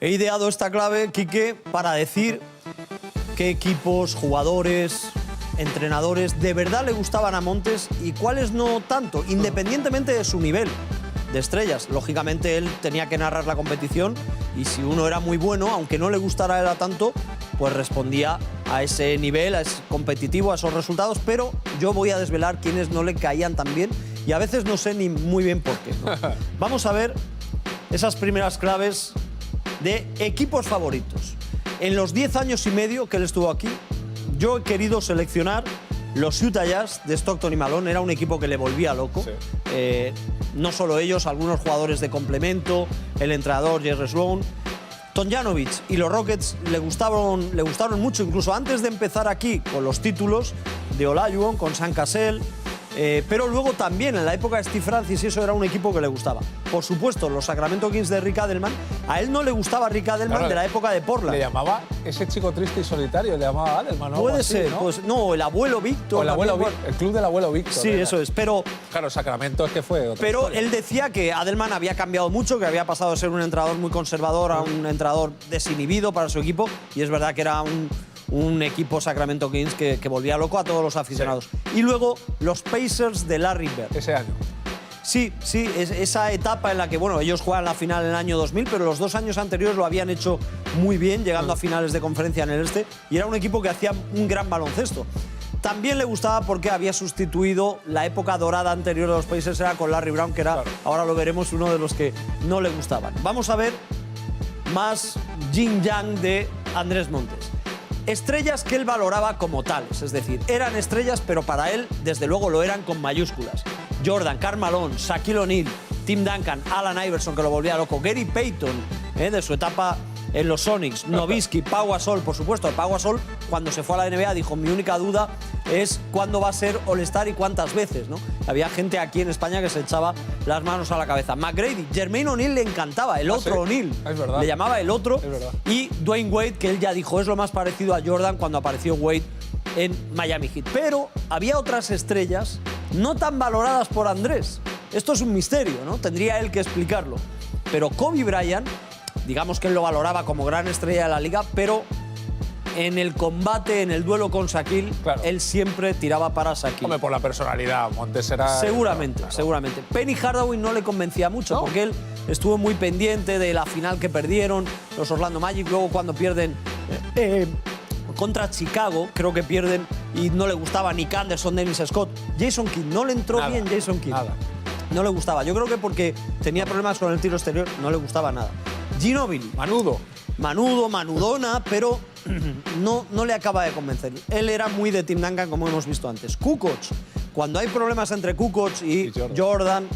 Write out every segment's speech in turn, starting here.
He ideado esta clave, Quique, para decir qué equipos, jugadores, entrenadores de verdad le gustaban a Montes y cuáles no tanto, independientemente de su nivel de estrellas. Lógicamente él tenía que narrar la competición y si uno era muy bueno, aunque no le gustara a él tanto, pues respondía a ese nivel, a ese competitivo, a esos resultados, pero yo voy a desvelar quiénes no le caían tan bien y a veces no sé ni muy bien por qué, ¿no? Vamos a ver esas primeras claves de equipos favoritos. En los 10 años y medio que él estuvo aquí, yo he querido seleccionar los Utah Jazz de Stockton y Malone. Era un equipo que le volvía loco. Sí. No solo ellos, algunos jugadores de complemento, el entrenador Jerry Sloan. Tomljanovic y los Rockets le gustaron mucho, incluso antes de empezar aquí con los títulos de Olajuwon, con Sam Cassell. Pero luego también en la época de Steve Francis y eso era un equipo que le gustaba. Por supuesto, los Sacramento Kings de Rick Adelman. A él no le gustaba Rick Adelman, claro, de la época de Portland. Le llamaba ese chico triste y solitario, le llamaba Adelman, ¿no? Puede así, ser, ¿no? Pues no, el abuelo Víctor. O el abuelo Víctor, el club del abuelo Víctor. Sí, era. Eso es, pero... Claro, Sacramento es que fue otra Pero historia. él decía que Adelman había cambiado mucho, que había pasado de ser un entrenador muy conservador a un entrenador desinhibido para su equipo, y es verdad que era un equipo Sacramento Kings que volvía loco a todos los aficionados. Sí. Y luego los Pacers de Larry Bird. Ese año. Sí, esa etapa en la que, bueno, ellos juegan la final en el año 2000, pero los 2 años anteriores lo habían hecho muy bien, llegando a finales de conferencia en el este, y era un equipo que hacía un gran baloncesto. También le gustaba porque había sustituido la época dorada anterior de los Pacers, era con Larry Brown, que era, claro, ahora lo veremos, uno de los que no le gustaban. Vamos a ver más yin-yang de Andrés Montes. Estrellas que él valoraba como tales, es decir, eran estrellas, pero para él, desde luego, lo eran con mayúsculas. Jordan, Karl Malone, Shaquille O'Neal, Tim Duncan, Allen Iverson, que lo volvía loco, Gary Payton, de su etapa en los Sonics, Nowitzki, Pau Gasol, por supuesto. Pau Gasol, cuando se fue a la NBA, dijo, mi única duda es cuándo va a ser All-Star y cuántas veces, ¿no? Había gente aquí en España que se echaba las manos a la cabeza. McGrady, Jermaine O'Neal le encantaba, el otro O'Neal. Es verdad. Le llamaba el otro. Es verdad. Y Dwayne Wade, que él ya dijo, es lo más parecido a Jordan cuando apareció Wade en Miami Heat. Pero había otras estrellas no tan valoradas por Andrés. Esto es un misterio, ¿no? Tendría él que explicarlo. Pero Kobe Bryant, digamos que él lo valoraba como gran estrella de la liga, pero en el combate, en el duelo con Shaquille, claro, él siempre tiraba para Shaquille. Hombre, por la personalidad, Montes era... Seguramente, claro. Seguramente. Penny Hardaway no le convencía mucho, ¿no? Porque él estuvo muy pendiente de la final que perdieron los Orlando Magic, luego cuando pierden contra Chicago, creo que pierden, y no le gustaba Nick Anderson, Dennis Scott. Jason Kidd, no le entró bien Jason Kidd. Nada. No le gustaba. Yo creo que porque tenía problemas con el tiro exterior, no le gustaba nada. Ginobili. Manudona, pero no le acaba de convencer. Él era muy de Tim Duncan, como hemos visto antes. Kukoc. Cuando hay problemas entre Kukoc y Jordan,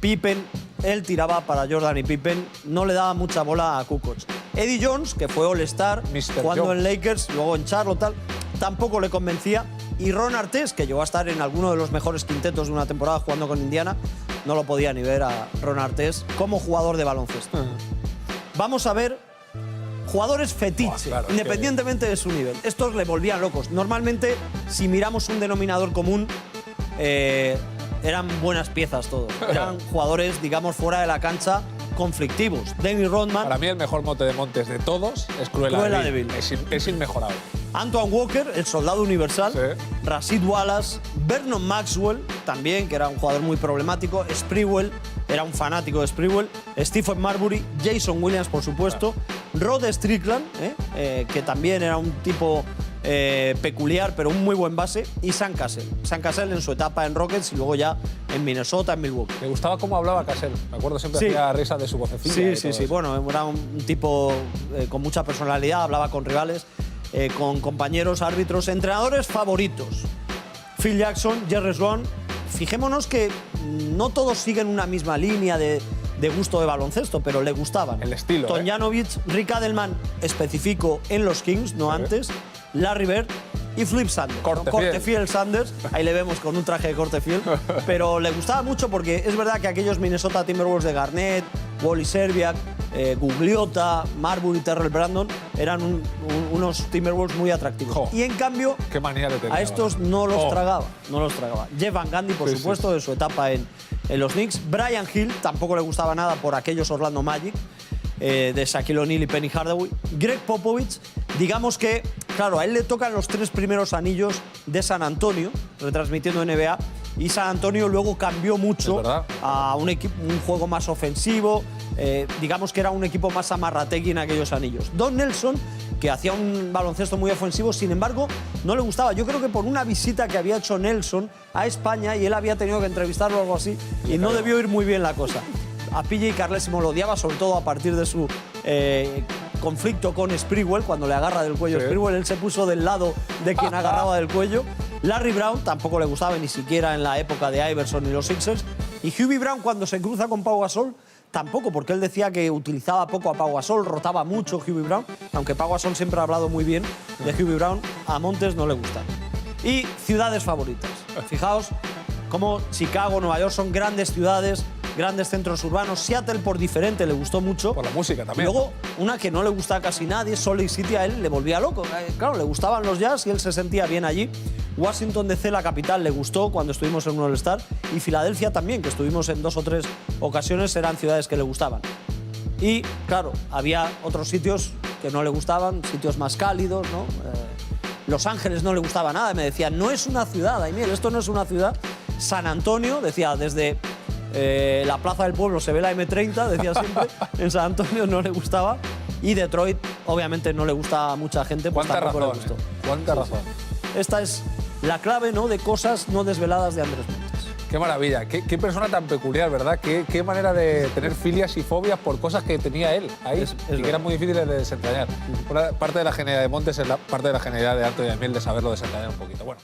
Pippen, él tiraba para Jordan y Pippen. No le daba mucha bola a Kukoc. Eddie Jones, que fue All-Star, jugando en Lakers, luego en Charlotte, tal, tampoco le convencía. Y Ron Artest, que llegó a estar en alguno de los mejores quintetos de una temporada jugando con Indiana, no lo podía ni ver a Ron Artest como jugador de baloncesto. Vamos a ver jugadores fetiche, claro, independientemente de su nivel. Estos le volvían locos. Normalmente, si miramos un denominador común, eran buenas piezas todos. Eran jugadores, digamos, fuera de la cancha, conflictivos. Dennis Rodman. Para mí el mejor mote de Montes de todos es Cruella de Vil. Es inmejorable. Antoine Walker, el soldado universal. Sí. Rasheed Wallace, Vernon Maxwell, también, que era un jugador muy problemático. Sprewell, era un fanático de Sprewell. Stephen Marbury, Jason Williams, por supuesto. Rod Strickland, que también era un tipo peculiar, pero un muy buen base. Y Sam Cassell. Sam Cassell en su etapa en Rockets y luego ya en Minnesota, en Milwaukee. Me gustaba cómo hablaba Cassell. Me acuerdo siempre hacía risa de su vocecilla. Sí. Bueno, era un tipo con mucha personalidad, hablaba con rivales, con compañeros, árbitros, entrenadores favoritos. Phil Jackson, Jerry Sloan. Fijémonos que no todos siguen una misma línea de gusto de baloncesto, pero le gustaban. El estilo. Tomljanovic, Rick Adelman, especificó en los Kings, no antes. Larry Bird y Flip Sanders. Cortefiel Sanders, ahí le vemos con un traje de Cortefiel, pero le gustaba mucho porque es verdad que aquellos Minnesota Timberwolves de Garnett, Wally Szczerbiak, Gugliotta, Marbury, Terrell Brandon eran unos Timberwolves muy atractivos. Y en cambio, qué manía le tenía, a estos no los tragaba. Jeff Van Gundy, por supuesto, de su etapa en los Knicks. Brian Hill tampoco le gustaba nada por aquellos Orlando Magic. de Shaquille O'Neal y Penny Hardaway. Greg Popovich, digamos que, claro, a él le tocan los 3 primeros anillos de San Antonio, retransmitiendo NBA, y San Antonio luego cambió mucho a un juego más ofensivo, digamos que era un equipo más amarrategui en aquellos anillos. Don Nelson, que hacía un baloncesto muy ofensivo, sin embargo, no le gustaba. Yo creo que por una visita que había hecho Nelson a España y él había tenido que entrevistarlo o algo así, y no debió ir muy bien la cosa. A PJ Carlesimo lo odiaba, sobre todo a partir de su conflicto con Sprewell, cuando le agarra del cuello Sprewell, él se puso del lado de quien agarraba del cuello. Larry Brown tampoco le gustaba, ni siquiera en la época de Iverson y los Sixers. Y Hubie Brown, cuando se cruza con Pau Gasol, tampoco, porque él decía que utilizaba poco a Pau Gasol, rotaba mucho Hubie Brown, aunque Pau Gasol siempre ha hablado muy bien de Hubie Brown, a Montes no le gusta. Y ciudades favoritas. Fijaos cómo Chicago, Nueva York son grandes ciudades, grandes centros urbanos. Seattle, por diferente, le gustó mucho. Por la música también. Y luego, una que no le gusta a casi nadie, Salt Lake City, a él le volvía loco. Claro, le gustaban los jazz y él se sentía bien allí. Washington DC, la capital, le gustó cuando estuvimos en un All-Star. Y Filadelfia también, que estuvimos en 2 o 3 ocasiones, eran ciudades que le gustaban. Y, claro, había otros sitios que no le gustaban, sitios más cálidos, ¿no? Los Ángeles no le gustaba nada. Me decía, no es una ciudad, Daimiel, esto no es una ciudad. San Antonio, decía, desde la Plaza del Pueblo se ve la M30, decía siempre. En San Antonio no le gustaba. Y Detroit, obviamente, no le gusta a mucha gente. Pues ¿Cuánta tampoco razón? le gustó. ¿Cuánta razón? Esta es la clave, ¿no?, de cosas no desveladas de Andrés Montes. Qué maravilla, qué persona tan peculiar, ¿verdad? Qué manera de tener filias y fobias por cosas que tenía él ahí y que eran muy difíciles de desentrañar. Una parte de la genialidad de Montes es la parte de la genialidad de Anthony Daimiel de saberlo desentrañar un poquito. Bueno.